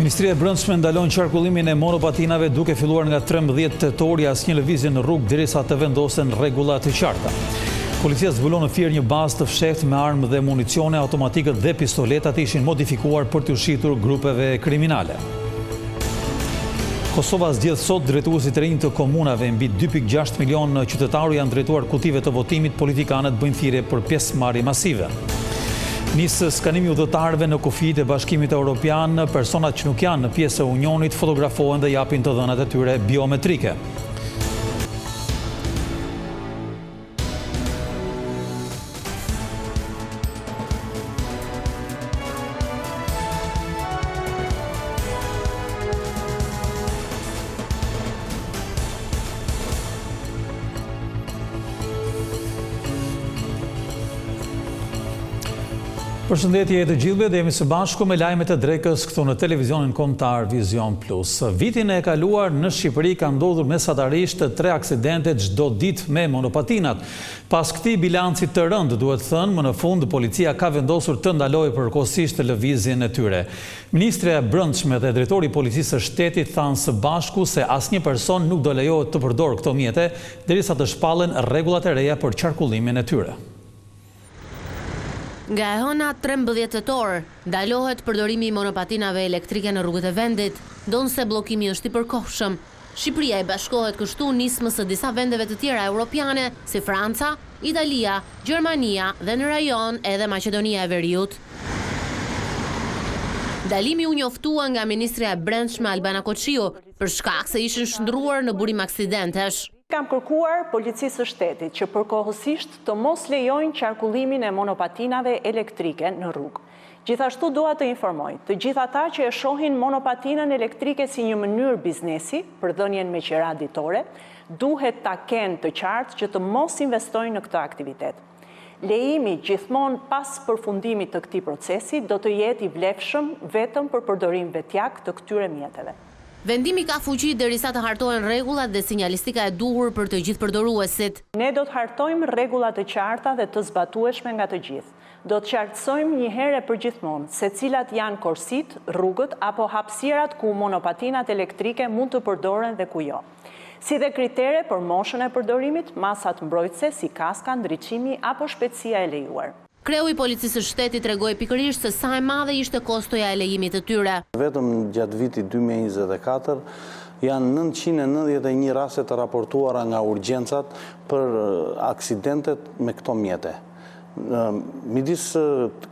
Ministria e Brendshme ndalon qarkullimin e monopatinave duke filluar nga 13 tetori asnjë lëvizje në rrugë derisa të vendosen rregulla të qarta. Policia zbulon në Fier një bazë të fshehtë me armë dhe municione automatike dhe pistoletat ishin modifikuar për të ushqitur grupeve kriminale. Kosova zgjedh sot drejtuesit të rinj të komunave. Mbi 2.6 milion qytetarë janë drejtuar kutive të votimit, politikanët bëjnë thirrje për pjesëmarrje masive. Nisë skanimi udhëtarëve në kufijtë e Bashkimit Evropian, personat që nuk janë në pjesë e Unionit fotografohen dhe japin të dhënat e tyre biometrike. Përshëndetje të gjithëve, dhe jemi së bashku me lajmet e drekës këtu në televizionin kombëtar Vision Plus. Vitin e kaluar në Shqipëri ka ndodhur mesatarisht 3 aksidente çdo ditë me monopatinat. Pas këtij bilanci të rënd, duhet thënë, më në fund policia ka vendosur të ndalojë përkohësisht lëvizjen e tyre. Ministria e Brendshme dhe drejtori i Policisë së Shtetit thanë së bashku se asnjë person nuk do lejohet të përdorë këto mjete derisa të shpallen rregullat e reja për qarkullimin e tyre. Nga e hëna 13 tetor, ndalohet përdorimi i monopatinave elektrike në rrugët e vendit, ndonse bllokimi është i përkohshëm. Shqipëria i bashkohet kështu nismës së disa vendeve të tjera europiane, si Franca, Italia, Gjermania dhe në rajon edhe Maqedonia e Veriut. Ndalimi u njoftua nga Ministria e Brendshme Albana Koçiu për shkak se ishin shndruar në burim aksidentesh. Kam kërkuar Policisë së Shtetit që përkohësisht të mos lejojnë qarkullimin e monopatinave elektrike në rrugë. Gjithashtu dua të informoj të gjithë ata që e shohin monopatinën elektrike si një mënyrë biznesi për dhënien me qira ditore, duhet ta kenë të qartë që të mos investojnë në këtë aktivitet. Lejimi gjithmonë pas përfundimit të këtij procesi do të jetë i vlefshëm vetëm për përdorim vetjak të këtyre mjeteve. Vendimi ka fuqi derisa të hartohen rregullat dhe sinjalistika e duhur për të gjithë përdoruesit. Ne do të hartojmë rregulla të qarta dhe të zbatueshme nga të gjithë. Do të qartësojmë një herë për gjithmonë se cilat janë korsit, rrugët apo hapësirat ku monopatinat elektrike mund të përdoren dhe ku jo. Si dhe kritere për moshën e përdorimit, masat mbrojtëse si kaska, ndriçimi apo shpejtësia e lejuar. Kreu i Policisë së Shtetit tregoi pikërisht se sa e madhe ishte kostoja e lejimit të tyre. Vetëm gjatë vitit 2024 janë 991 raste të raportuara nga urgjencat për aksidentet me këto mjete. Midis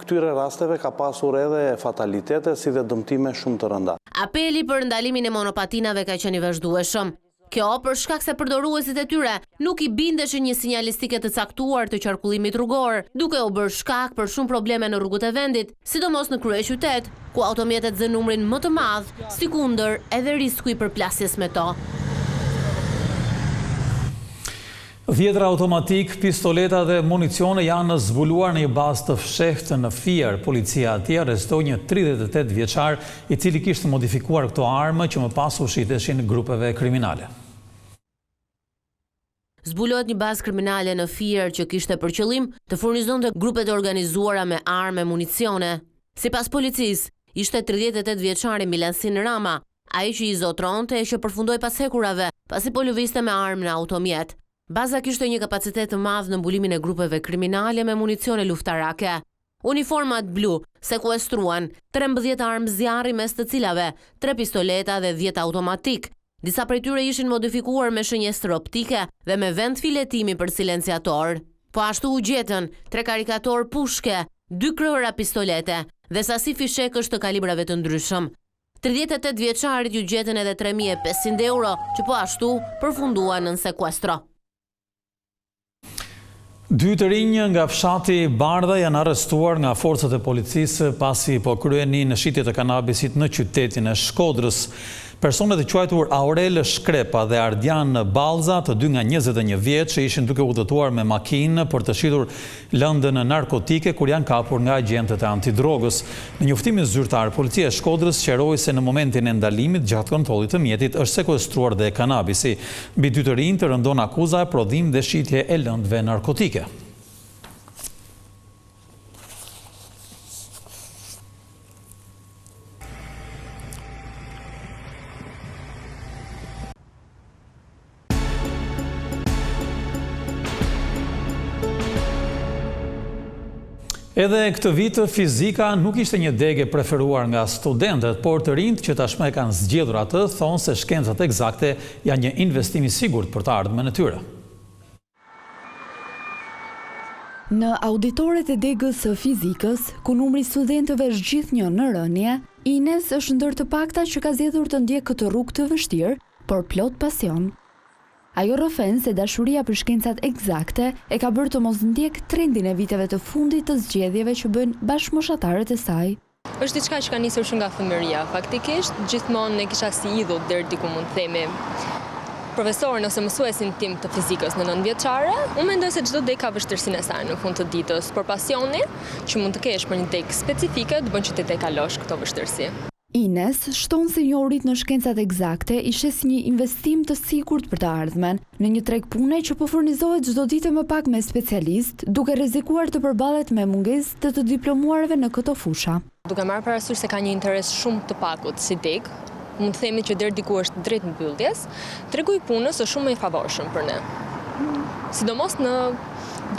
këtyre rasteve ka pasur edhe fatalitete si dhe dëmtime shumë të rënda. Apeli për ndalimin e monopatinave ka qenë i vazhdueshëm. Kjo për shkak se përdoruesit e tyre nuk i bindeshin një sinjalistike të caktuar të qarkullimit rrugor, duke u bërë shkak për shumë probleme në rrugët e vendit, sidomos në kryeqytet, ku automjetet zënë numrin më të madh, sikundër edhe risku i përplasjes me to. Dhjetra automatik, pistoleta dhe municione janë zbuluar në një bazë të fshehtë në Fier. Policia atje arrestoi një 38 vjeçar i cili kishte modifikuar këto armë që më pas ushqiteshin grupeve kriminale. Zbulohet një bazë kriminale në Fier që kishte për qëllim të furnizonte grupe të organizuara me armë e municione. Sipas policisë, ishte 38 vjeçari Milansin Rama, ai që i zotronte e që përfundoi pas hekurave, pasi po lëvizte me armë në automjet. Baza kishte një kapacitet të madh në mbulimin e grupeve kriminale me municione luftarake. Uniformat blu sekuestruan 13 armë zjarri mes të cilave 3 pistoleta dhe 10 automatik. Disa prej tyre ishin modifikuar me shënjestër optike dhe me vend filetimi për silenciator. Po ashtu u gjetën 3 karikator pushke, 2 krahëra pistolete dhe sasi fishekësh të kalibrave të ndryshëm. 38 vjeçarit ju gjetën edhe 3.500 euro që po ashtu përfunduan në sekuestro. 2 të rinj nga fshati Bardha janë arrestuar nga forcat e policisë pasi po kryenin shitje të kanabisit në qytetin e Shkodrës. Personet e quajtur Aurel Shkrepa dhe Ardian Ballza, të dy nga 21 vjeç, ishin duke udhëtuar me makinë për të shitur lëndën narkotike kur janë kapur nga agjentët e antidrogës. Në njoftimin zyrtar, policia e Shkodrës sqaroi se në momentin e ndalimit gjatë kontrollit të mjetit është sekuestruar dhe kanabisi. Mbi 2 të rinj të rëndon akuza e prodhim dhe shitje e lëndëve narkotike. Edhe këtë vit fizika nuk ishte një degë e preferuar nga studentët, por të rinjt që tashmë kanë zgjedhur atë thonë se shkencat eksakte janë një investim i sigurt për të ardhmen e tyre. Në auditoret e degës së fizikës, ku numri studentëve është gjithnjë në rënje, Ines është ndër të pakta që ka zgjedhur të ndjekë këtë rrugë të vështirë, por plot pasion. Ajo rrëfen se dashuria për shkencat eksakte e ka bërë të mos ndjek trendin e viteve të fundit të zgjedhjeve që bëjnë bashkëmoshatarët e saj. Është diçka që ka nisur shumë nga fëmijëria. Faktikisht, gjithmonë ne kisha si idhull deri diku mund të themi profesorin ose mësuesin tim të fizikës në 9-vjeçare. Unë mendoj se çdo degë ka vështirësinë e saj në fund të ditës, por pasioni që mund të kesh për një degë specifike do bën që ti të kalosh këto vështirësi. Ines shton se njohurit në shkencat eksakte ishte si një investim të sigurt për të ardhmen, në një treg pune që po furnizohet çdo ditë më pak me specialist, duke rrezikuar të përballet me mungesë të diplomuarve në këto fusha. Duke marrë parasysh se ka një interes shumë të pakut si degë, mund të themi që deri diku është drejt mbylljes, tregu i punës është shumë më i favorshëm për ne. Sidomos në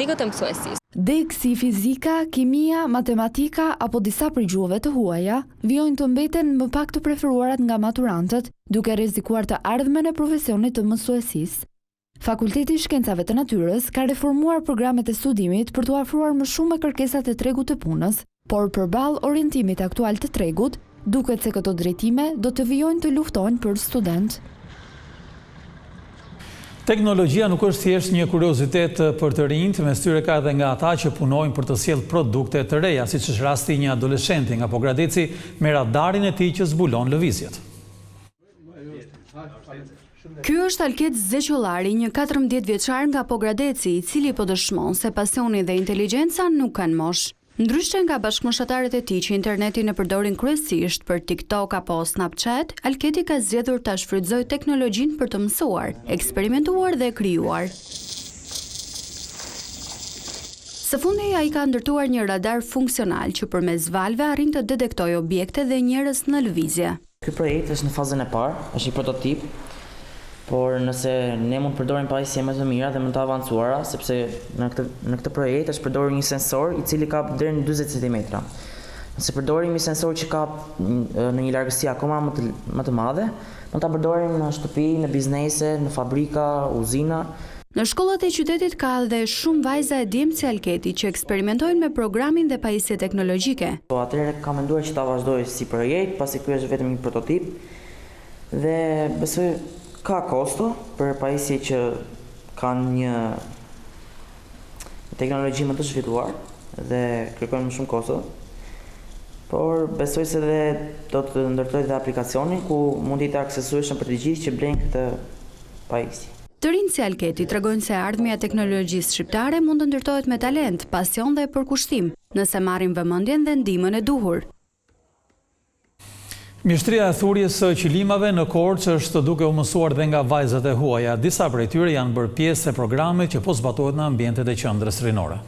degët e mësuesisë. Degë si fizika, kimia, matematika apo disa prej gjuhëve të huaja vijojnë të mbeten më pak të preferuarat nga maturantët, duke rrezikuar të ardhmen e profesionit të mësuesisë. Fakulteti i Shkencave të Natyrës ka reformuar programet e studimit për t'u afruar më shumë me kërkesat e tregut të punës, por përballë orientimit aktual të tregut, duket se këto drejtime do të vijojnë të luftojnë për student. Teknologjia nuk është thjesht një kuriozitet për të rinjt, mes tyre ka edhe nga ata që punojnë për të sjellë produkte të reja, siç është rasti një adoleshenti nga Pogradeci me radarin e tij që zbulon lëvizjet. Ky është Alket Zeqollari, një 14 vjeçar nga Pogradeci, i cili po dëshmon se pasioni dhe inteligjenca nuk kanë moshë. Ndryshe nga bashkëmoshatarët e tij që internetin e përdorin kryesisht për TikTok apo Snapchat, Alketi ka zgjedhur ta shfrytëzojë teknologjinë për të mësuar, eksperimentuar dhe krijuar. Së fundi ai ka ndërtuar një radar funksional që përmes valve arrin të detektojë objekte dhe njerëz në lëvizje. Ky projekt është në fazën e parë, është një prototip. Por nëse ne mund të përdorim pajisje më të mira dhe më të avancuara, sepse në këtë projekt është përdorur një sensor i cili kap deri në 40 cm. Nëse përdorim një sensor që kap në një largësi akoma më të madhe, mund ta përdorim në shtëpi, në biznese, në fabrika, uzina. Në shkollat e qytetit ka edhe shumë vajza e djemt si Alketi që eksperimentojnë me programin dhe pajisje teknologjike. Po atëherë kam menduar që ta vazhdoj si projekt, pasi ky është vetëm një prototip dhe besoj ka kosto për pajisje që kanë një teknologji më të zhvilluar dhe kërkojnë më shumë kosto, por besoj se dhe do të ndërtoj dhe aplikacionin ku mund të jetë aksesueshëm për të gjithë që blejnë këtë pajisje. Të rinjtë si Alketi tregojnë se ardhmja e teknologjisë shqiptare mund të ndërtohet me talent, pasion dhe përkushtim, nëse marrin vëmendjen dhe ndihmën e duhur. Mjeshtria e thurjes së qilimave në Korçë është duke u mësuar dhe nga vajzat e huaja. Disa prej tyre janë bërë pjesë e programit që po zbatohet në ambientet e qendrës rinore.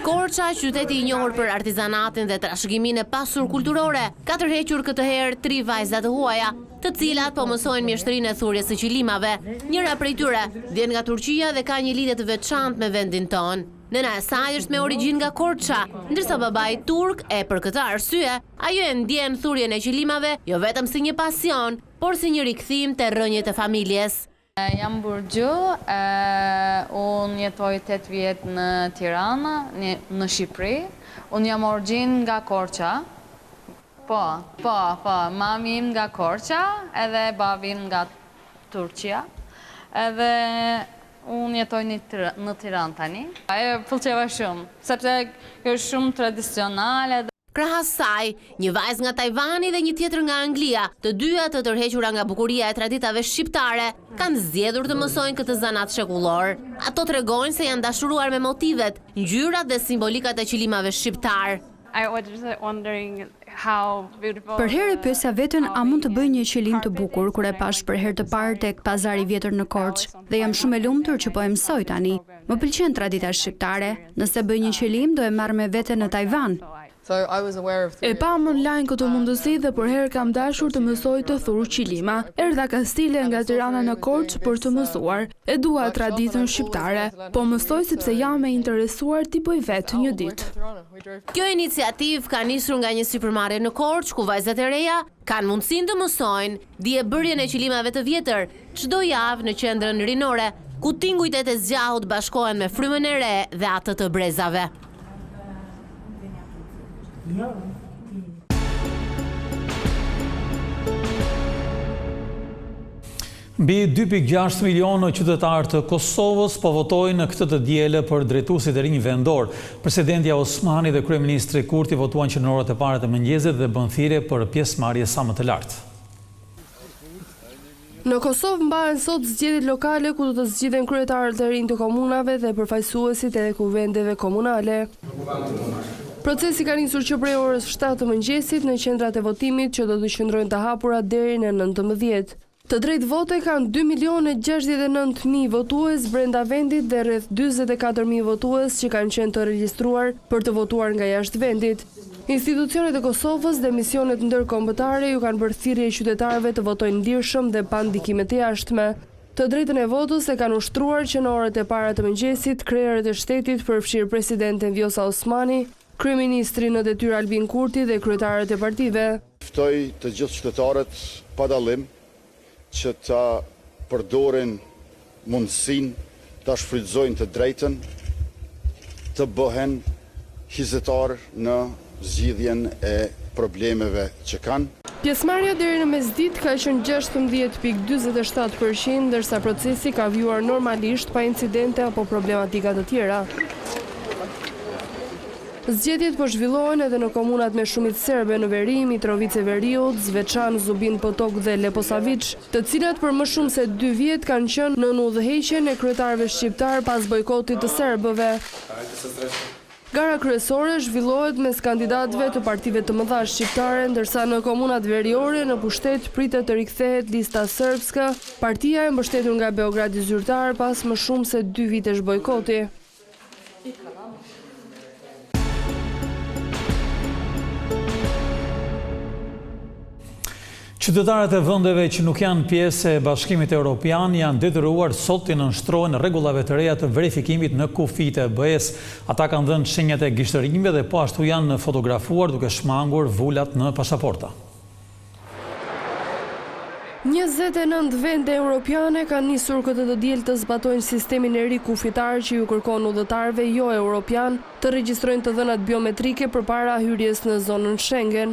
Korça, qyteti i njohur për artizanatin dhe trashëgiminë e pasur kulturore, ka tërhequr këtë herë 3 vajza të huaja, të cilat po mësojnë mjeshtrinë e thurjes së qilimave. Njëra prej tyre vjen nga Turqia dhe ka një lidhje të veçantë me vendin tonë. Nëna e saj është me origjinë nga Korça, ndërsa babai turk e për këtë arsye, ajo e ndjen thurjen e qilimave jo vetëm si një pasion, por si një rikthim te rrënjët e familjes. Jam Burgju, unë jetoj 8 vjet në Tirana, në Shqipëri. Unë jam origjinë nga Korça. Po, mami im nga Korça, edhe babi im nga Turqia. Edhe unë jetoj në Tiranë tani. Ajo pëlqeva shumë, sepse është shumë tradicionale. Krahas saj, një vajzë nga Tajvani dhe një tjetër nga Anglia, të dyja të tërhequra nga bukuria e traditave shqiptare, kanë zgjedhur të mësojnë këtë zanat shekullor. Ato tregojnë se janë dashuruar me motivet, ngjyrat dhe simbolikat e qilimave shqiptar. Për herë e pyesja veten a mund të bëj një qilim të bukur kur e pash për herë të parë tek pazari i vjetër në Korçë dhe jam shumë e lumtur që po e mësoj tani. Më pëlqen tradita shqiptare. Nëse bëj një qilim do e marr me vete në Tajvan. E pam online këtë mundësi dhe për herë kam dashur të mësoj të thurë qilima. Erdha Kastile nga Tirana në Korçë për të mësuar. E dua traditën shqiptare, po mësoj sepse jam e interesuar t'i bëj vetë një ditë. Kjo iniciativë ka nisur nga një sipërmarrje në Korçë, ku vajzat e reja kanë mundësinë të mësojnë diebërjen e qilimave të vjetër çdo javë në qendrën rinore, ku tingujt e zgjahut bashkohen me frymën e re dhe atë të brezave. Mbi 2.6 milionë qytetarë të Kosovës po votojnë këtë të diele për drejtuesit e rinj vendor. Presidenti Osmani dhe kryeministri Kurti votuan që në orët e para të mëngjesit dhe bën thirrje për pjesëmarrje sa më të lartë. Në Kosovë mbaren sot zgjedhjet lokale ku do të zgjidhen kryetarët e rinj të komunave dhe përfaqësuesit e kuvendeve komunale. Procesi ka nisur që prej orës 7 të mëngjesit në qendrat e votimit që do të qëndrojnë të hapura deri në 19. Të drejtë vote kanë 2.069.000 votues brenda vendit dhe rreth 44.000 votues që kanë qenë të regjistruar për të votuar nga jashtë vendit. Institucionet e Kosovës dhe misionet ndërkombëtare ju kanë bërë thirrje qytetarëve të votojnë ndirshëm dhe pa ndikime të jashtme. Të drejtën e votës e kanë ushtruar që në orët e para të mëngjesit krerët e shtetit përfshirë presidenten Vjosa Osmani, kryeministri në detyrë Albin Kurti dhe kryetarët e partive. Ftoj të gjithë qytetarët pa dallim që ta përdorin mundësinë ta shfrytëzojnë të drejtën të bëhen hizetar në zgjidhjen e problemeve që kanë. Pjesëmarrja deri në mesditë ka qenë 16.47%, ndërsa procesi ka vjuar normalisht pa incidente apo problematika të tjera. Zgjedhjet po zhvillohen edhe në komunat me shumicë serbe në Veri, Mitrovice Veriut, Zvečan, Zubin Potok dhe Leposavić, të cilat për më shumë se 2 vjet kanë qenë në udhëheqjen e kryetarëve shqiptar pas bojkotit të serbëve. Gara kryesore zhvillohet mes kandidatëve të partive të mëdha shqiptare, ndërsa në komunat veriore në pushtet pritet të rikthehet lista sërbska, partia e mbështetur nga Beogradi zyrtar pas më shumë se 2 vitesh bojkoti. Qytetarët e vendeve që nuk janë pjesë e Bashkimit Evropian janë detyruar sot të nënshtrohen rregullave të reja të verifikimit në kufijtë e BE-s. Ata kanë dhënë shenjat e gishtërimit dhe po ashtu janë fotografuar duke shmangur vulat në pasaporta. 29 vende europiane kanë nisur këtë të diel të zbatojnë sistemin e ri kufitar që ju kërkon udhëtarëve jo europian të regjistrojnë të dhënat biometrike përpara hyrjes në zonën Schengen.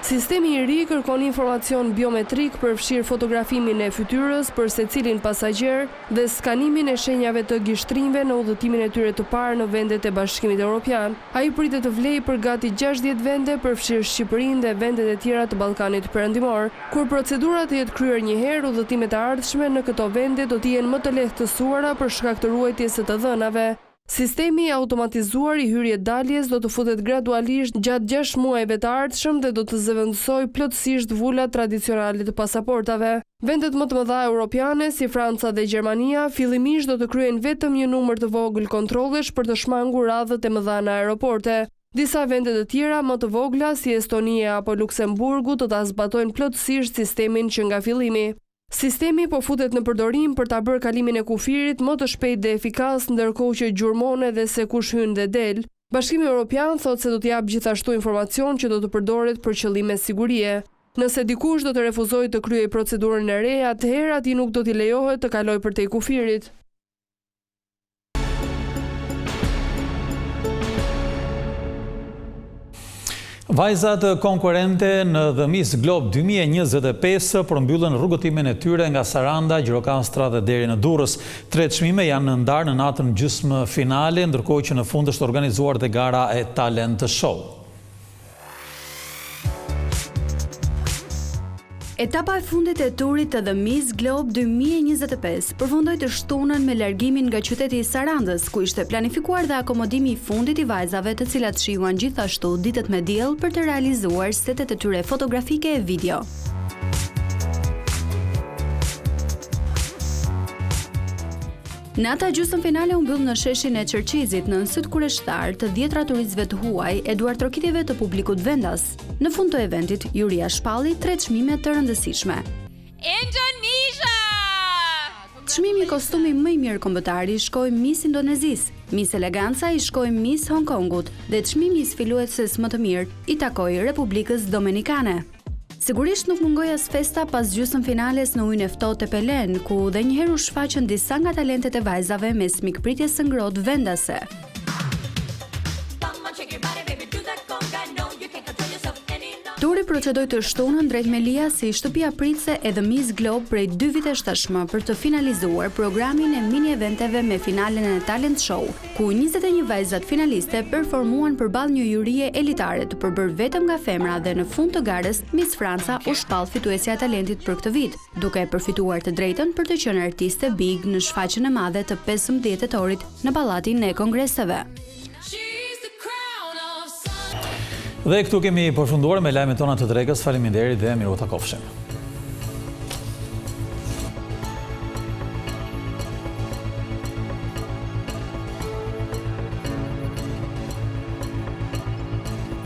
Sistemi i ri kërkon informacion biometrik përfshirë fotografimin e fytyrës për secilin pasagjer dhe skanimin e shenjave të gishtrimve në udhëtimin e tyre të parë në vendet e Bashkimit Evropian. Ai pritet të vlejë për gati 60 vende përfshirë Shqipërinë dhe vendet e tjera të Ballkanit Perëndimor. Kur procedurat të jetë kryer një herë, udhëtimet e ardhshme në këto vende do të jenë më të lehtësuara për shkak të ruajtjes së të dhënave. Sistemi automatizuar i hyrje-daljes do të futet gradualisht gjatë 6 muajve të ardhshëm dhe do të zëvendësojë plotësisht vulat tradicionale të pasaportave. Vendet më të mëdha europiane si Franca dhe Gjermania fillimisht do të kryejnë vetëm një numër të vogël kontrollesh për të shmangur radhët e mëdha në aeroporte. Disa vende të tjera më të vogla si Estonia apo Luksemburgu do ta zbatojnë plotësisht sistemin që nga fillimi. Sistemi po futet në përdorim për ta bërë kalimin e kufirit më të shpejt dhe efikas, ndërkohë që gjurmon edhe se kush hyn dhe del. Bashkimi Evropian thotë se do të jap gjithashtu informacion që do të përdoret për qëllime sigurie. Nëse dikush do të refuzojë të kryejë procedurën e re, atëherë atij nuk do t'i lejohet të kalojë përtej kufirit. Vajzat konkurrente në The Miss Globe 2025 përmbyllën rrugëtimin e tyre nga Saranda, Gjirokastra dhe deri në Durrës. 3 çmime janë ndarë në natën gjysmë finale, ndërkohë që në fund është organizuar dhe gara e talent show. Etapa e fundit e turit të The Miss Globe 2025 përfundoi të shtunën me largimin nga qyteti i Sarandës, ku ishte planifikuar dhe akomodimi i fundit i vajzave, të cilat shijuan gjithashtu ditët me diell për të realizuar setet e tyre fotografike e video. Nata gjysmë finale u mbyll në sheshin e Çerçezit në syt kureshtar të 10 raturistëve të huaj e duar trokitjeve të publikut vendas. Në fund të eventit, juria shpalli 3 çmime të rëndësishme. Indonesia! Çmimi kostumi më i mirë kombëtari i shkoi Miss Indonezis, Miss Eleganca i shkoi Miss Hong Kongut dhe çmimi i sfilueses më të mirë i takoi Republikës Dominikane. Sigurisht nuk mungoi as festa pas gjysmë finales në ujin e ftohtë të Pelen, ku dhe njëherë u shfaqën disa nga talentet e vajzave me smikpritjes së ngrohtë vendase. Turi procedoi të shtunën drejt Melia si shtëpia pritse edhe Miss Globe prej 2 vitesh tashmë për të finalizuar programin e mini-eventeve me finalen e talent show, ku 21 vajzat finaliste performuan përballë një jurie elitare të përbërë vetëm nga femra dhe në fund të garës Miss Franca u shpall fituesja e talentit për këtë vit, duke përfituar të drejtën për të qenë artiste big në shfaqjen e madhe të 15 tetorit në Pallatin e Kongreseve. Dhe këtu kemi përfunduar me lajmet tona të drekës. Faleminderit dhe miru takofshim.